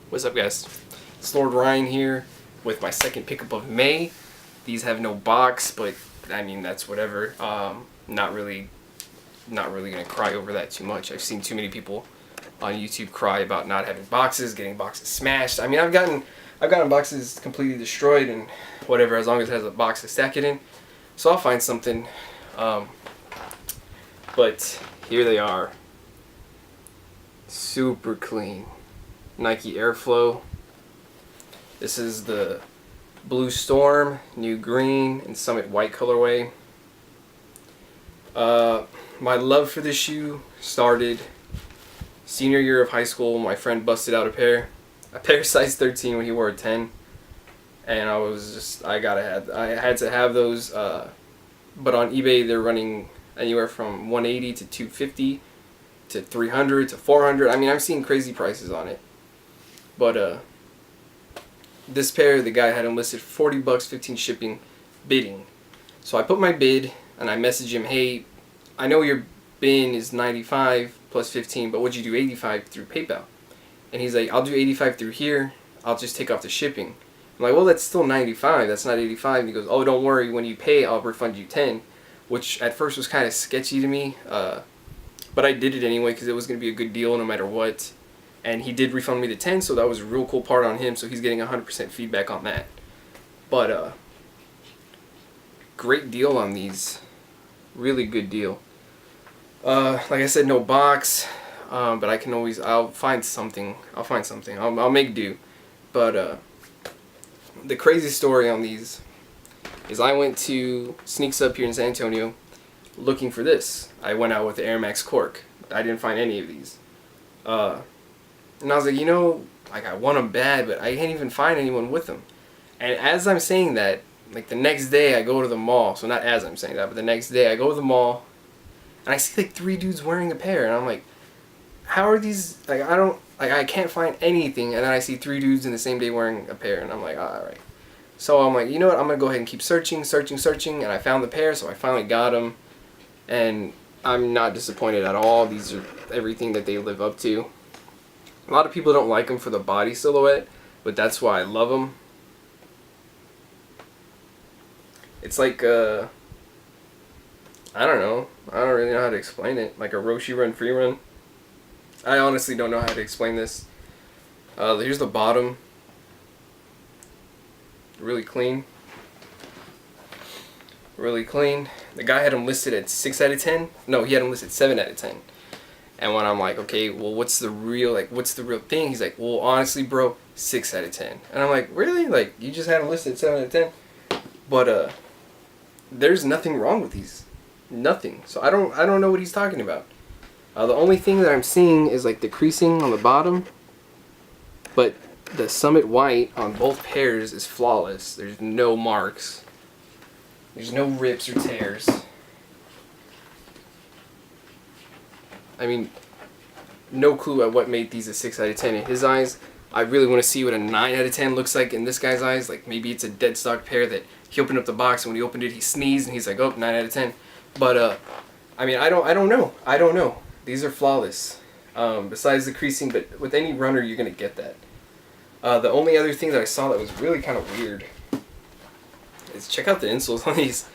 What's up, guys? It's Lord Ryan here with my second pickup of May. These have no box, but I mean that's whatever. Not really gonna cry over that too much. I've seen too many people on YouTube cry about not having boxes, getting boxes smashed. I mean, I've gotten boxes completely destroyed and whatever, as long as it has a box to stack it in. So I'll find something. But here they are. Super clean. Nike Airflow. This is the Blue Storm, New Green, and Summit White colorway. My love for this shoe started senior year of high school. My friend busted out a pair size 13 when he wore a 10, and I had to have those. But on eBay they're running anywhere from 180 to 250 to 300 to 400. I mean, I've seen crazy prices on it. But this pair, the guy had them listed $40, 15 shipping, bidding. So I put my bid and I messaged him, hey, I know your bin is 95 plus 15, but would you do 85 through PayPal? And he's like, I'll do 85 through here. I'll just take off the shipping. I'm like, well, that's still 95. That's not 85. And he goes, oh, don't worry. When you pay, I'll refund you 10, which at first was kind of sketchy to me. But I did it anyway because it was going to be a good deal no matter what. And he did refund me the 10, so that was a real cool part on him. So he's getting 100% feedback on that. But great deal on these. Really good deal. Like I said, no box. But I can always, I'll find something. I'll make do. But the crazy story on these is I went to Sneaks Up here in San Antonio looking for this. I went out with the Air Max Cork. I didn't find any of these. And I was like, you know, like I want them bad, but I can't even find anyone with them. And as I'm saying that, like the next day I go to the mall. So not as I'm saying that, but the next day I go to the mall and I see like 3 dudes wearing a pair, and I'm like, how are these? Like I can't find anything. And then I see 3 dudes in the same day wearing a pair, and I'm like, all right. So I'm like, you know what? I'm gonna go ahead and keep searching, and I found the pair, so I finally got them, and I'm not disappointed at all. These are everything that they live up to. A lot of people don't like them for the body silhouette, but that's why I love them. It's like I don't know. I don't really know how to explain it. Like a Roshe Run Free Run. I honestly don't know how to explain this. Here's the bottom. Really clean. Really clean. The guy had them listed at 6 out of 10. No, he had them listed 7 out of 10. And when I'm like, okay, well, what's the real thing? He's like, well, honestly, bro, 6 out of 10. And I'm like, really? Like, you just had them listed at 7 out of 10? But there's nothing wrong with these. Nothing. So I don't know what he's talking about. The only thing that I'm seeing is like the creasing on the bottom. But the Summit White on both pairs is flawless. There's no marks. There's no rips or tears. I mean, no clue at what made these a 6 out of 10 in his eyes. I really want to see what a 9 out of 10 looks like in this guy's eyes. Like maybe it's a dead stock pair that he opened up the box and when he opened it he sneezed and he's like, oh, 9 out of 10. But I mean, I don't know. These are flawless. Besides the creasing, but with any runner you're gonna get that. The only other thing that I saw that was really kind of weird is check out the insoles on these.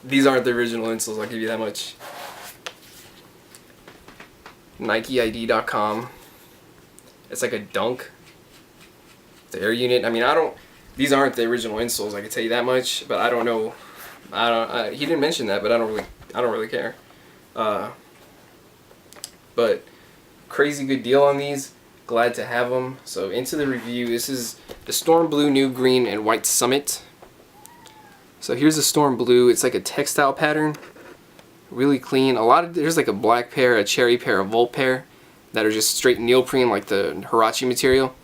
These aren't the original insoles, I'll give you that much. NikeID.com. It's like a dunk. The air unit. I mean, these aren't the original insoles, I can tell you that much. But I don't know. He didn't mention that, but I don't really care. But crazy good deal on these. Glad to have them. So into the review. This is the Storm Blue, New Green, and White Summit. So here's the Storm Blue. It's like a textile pattern. Really clean. There's like a black pair, a cherry pair, a Volt pair that are just straight neoprene, like the Huarache material.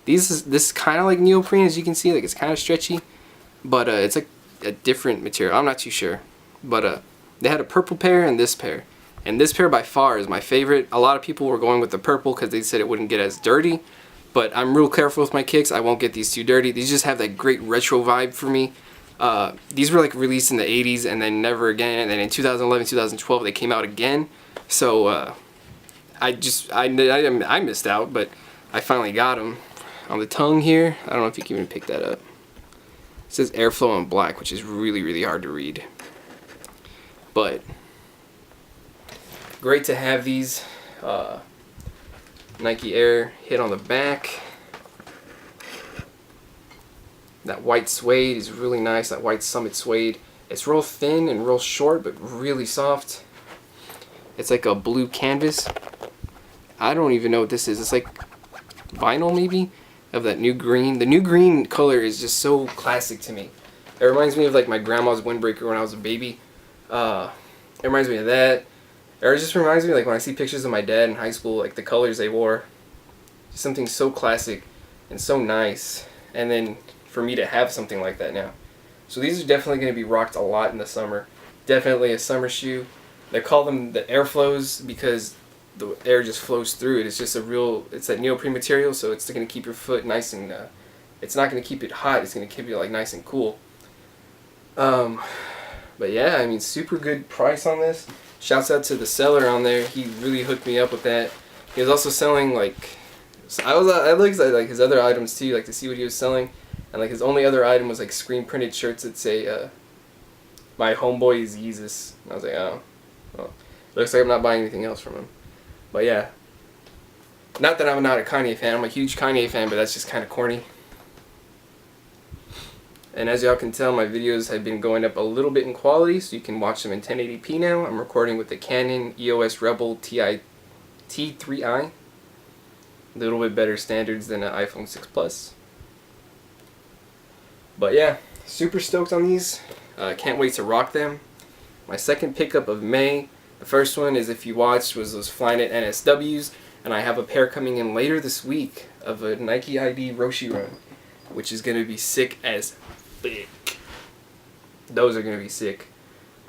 This is kind of like neoprene, as you can see. Like it's kind of stretchy, but it's like a different material. I'm not too sure, but they had a purple pair and this pair. And this pair by far is my favorite. A lot of people were going with the purple because they said it wouldn't get as dirty. But I'm real careful with my kicks. I won't get these too dirty. These just have that great retro vibe for me. These were like released in the 80s and then never again. And then in 2011, 2012, they came out again. So I missed out, but I finally got them. on the tongue here. I don't know if you can even pick that up. It says Airflow in black, which is really, really hard to read. But great to have these. Nike Air hit on the back. That white suede is really nice, that white Summit suede. It's real thin and real short, but really soft. It's like a blue canvas. I don't even know what this is. It's like vinyl maybe, of that new green. The new green color is just so classic to me. It reminds me of like my grandma's windbreaker when I was a baby. It reminds me of that. Or it just reminds me like when I see pictures of my dad in high school, like the colors they wore. Just something so classic and so nice. And then for me to have something like that now. So these are definitely going to be rocked a lot in the summer. Definitely a summer shoe. They call them the Airflows because the air just flows through it. It's just it's that neoprene material, so it's going to keep your foot nice and, it's not going to keep it hot, it's going to keep it like nice and cool. But yeah, I mean, super good price on this. Shouts out to the seller on there. He really hooked me up with that. He was also selling like, I looked at like his other items too, like to see what he was selling. And like his only other item was like screen printed shirts that say, "My homeboy is Yeezus." And I was like, oh, well, looks like I'm not buying anything else from him. But yeah, not that I'm not a Kanye fan. I'm a huge Kanye fan, but that's just kind of corny. And as y'all can tell, my videos have been going up a little bit in quality, so you can watch them in 1080p now. I'm recording with the Canon EOS Rebel T3i. A little bit better standards than an iPhone 6 Plus. But yeah, super stoked on these. Can't wait to rock them. My second pickup of May. The first one is, if you watched, was those Flyknit NSWs. And I have a pair coming in later this week of a Nike ID Roshe Run, which is going to be sick as thick. Those are going to be sick.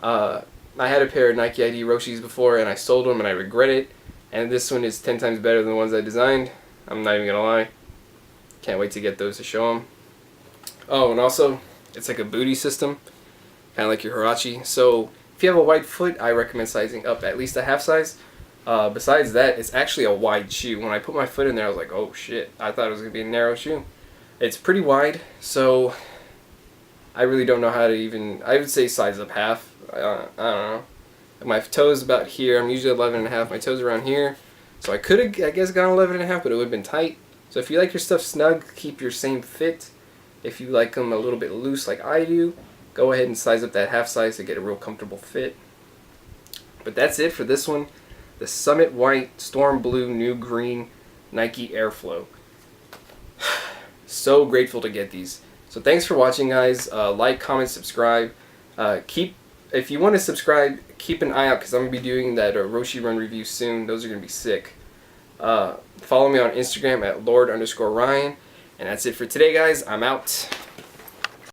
I had a pair of Nike ID Roshes before and I sold them and I regret it. And this one is 10 times better than the ones I designed. I'm not even going to lie. Can't wait to get those to show them. Oh, and also, it's like a booty system, kind of like your Huarache. So, if you have a wide foot, I recommend sizing up at least a half size. Besides that, it's actually a wide shoe. When I put my foot in there, I was like, oh shit, I thought it was going to be a narrow shoe. It's pretty wide, so I really don't know how to even, I would say size up half. I don't know. My toes about here. I'm usually 11.5. My toes around here. So I could have, I guess, gone 11.5, but it would have been tight. So if you like your stuff snug, keep your same fit. If you like them a little bit loose like I do, go ahead and size up that half size to get a real comfortable fit. But that's it for this one. The Summit White, Storm Blue, New Green Nike Airflow. So grateful to get these. So thanks for watching, guys. Like, comment, subscribe. If you want to subscribe, keep an eye out because I'm going to be doing that Roshe Run review soon. Those are going to be sick. Follow me on Instagram at Lord_Ryan. And that's it for today, guys. I'm out.